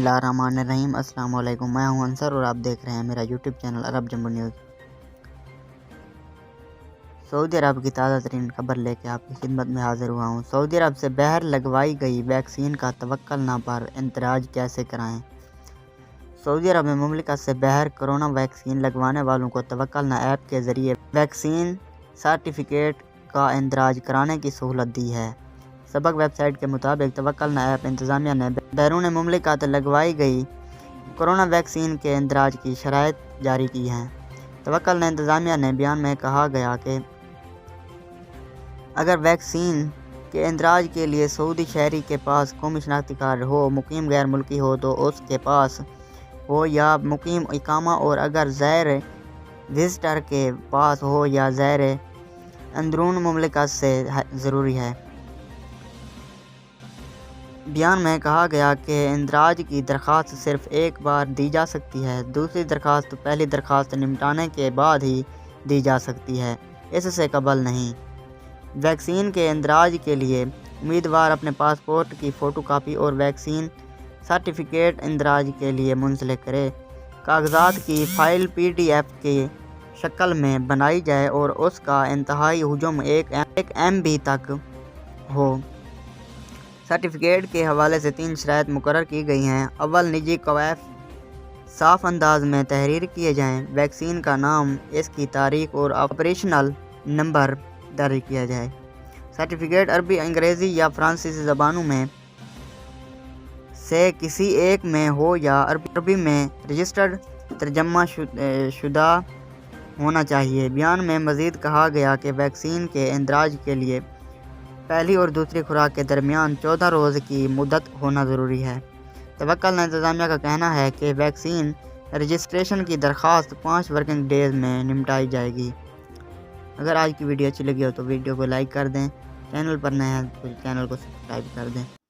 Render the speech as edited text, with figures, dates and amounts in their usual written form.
बिस्मिल्लाहिर्रहमानिर्रहीम। अस्सलाम वालेकुम। मैं हूं अंसर और आप देख रहे हैं मेरा यूट्यूब चैनल अरब जंबो न्यूज़। सऊदी अरब की ताज़ा तरीन खबर लेके आपकी खिदमत में हाजिर हुआ हूं। सऊदी अरब से बाहर लगवाई गई वैक्सीन का तवक्कल ना पर इंतराज कैसे कराएं। सऊदी अरब में मुमलिकत से बाहर कोरोना वैक्सीन लगवाने वालों को तवक्कल ना ऐप के ज़रिए वैक्सीन सर्टिफिकेट का इंदराज कराने की सहूलत दी है। सबक वेबसाइट के मुताबिक तवक्कल ना ऐप इंतज़ामिया ने बैरून मुमलिकत लगवाई गई कोरोना वैक्सीन के इंदराज की शराइत जारी की हैं। तवक्कल ना इंतज़ामिया ने बयान में कहा गया कि अगर वैक्सीन के इंदराज के लिए सऊदी शहरी के पास कौमी शनाख्ती कार्ड हो, मुकीम गैर मुल्की हो तो उसके पास हो या मुकीम इकामा, और अगर ज़ायर विजिटर के पास हो या ज़ायर अंदरून मुमलिकत से ज़रूरी है। बयान में कहा गया कि इंदराज की दरख्वास्त सिर्फ एक बार दी जा सकती है। दूसरी दरख्वास्त पहली दरख्वास्त निपटाने के बाद ही दी जा सकती है, इससे कबल नहीं। वैक्सीन के इंदराज के लिए उम्मीदवार अपने पासपोर्ट की फ़ोटोकॉपी और वैक्सीन सर्टिफिकेट इंदराज के लिए मुंसलिक करे। कागजात की फ़ाइल PDF की शक्ल में बनाई जाए और उसका इंतहाई हजम 1 MB तक हो। सर्टिफिकेट के हवाले से 3 शराइत मुकर्रर की गई हैं। अव्वल, निजी कवायद साफ अंदाज में तहरीर किए जाएँ। वैक्सीन का नाम, इसकी तारीख और ऑपरेशनल नंबर दर्ज किया जाए। सर्टिफिकेट अरबी, अंग्रेज़ी या फ़्रांसीसी ज़बानों में से किसी एक में हो या अरबी में रजिस्टर्ड तर्जमा शुदा होना चाहिए। बयान में मज़ीद कहा गया कि वैक्सीन के इंदराज के लिए पहली और दूसरी खुराक के दरमियान 14 रोज़ की मुद्दत होना ज़रूरी है। तवक्कल ना इंतज़ामिया का कहना है कि वैक्सीन रजिस्ट्रेशन की दरख्वास्त 5 वर्किंग डेज़ में निपटाई जाएगी। अगर आज की वीडियो अच्छी लगी हो तो वीडियो को लाइक कर दें, चैनल पर नए हैं तो चैनल को सब्सक्राइब कर दें।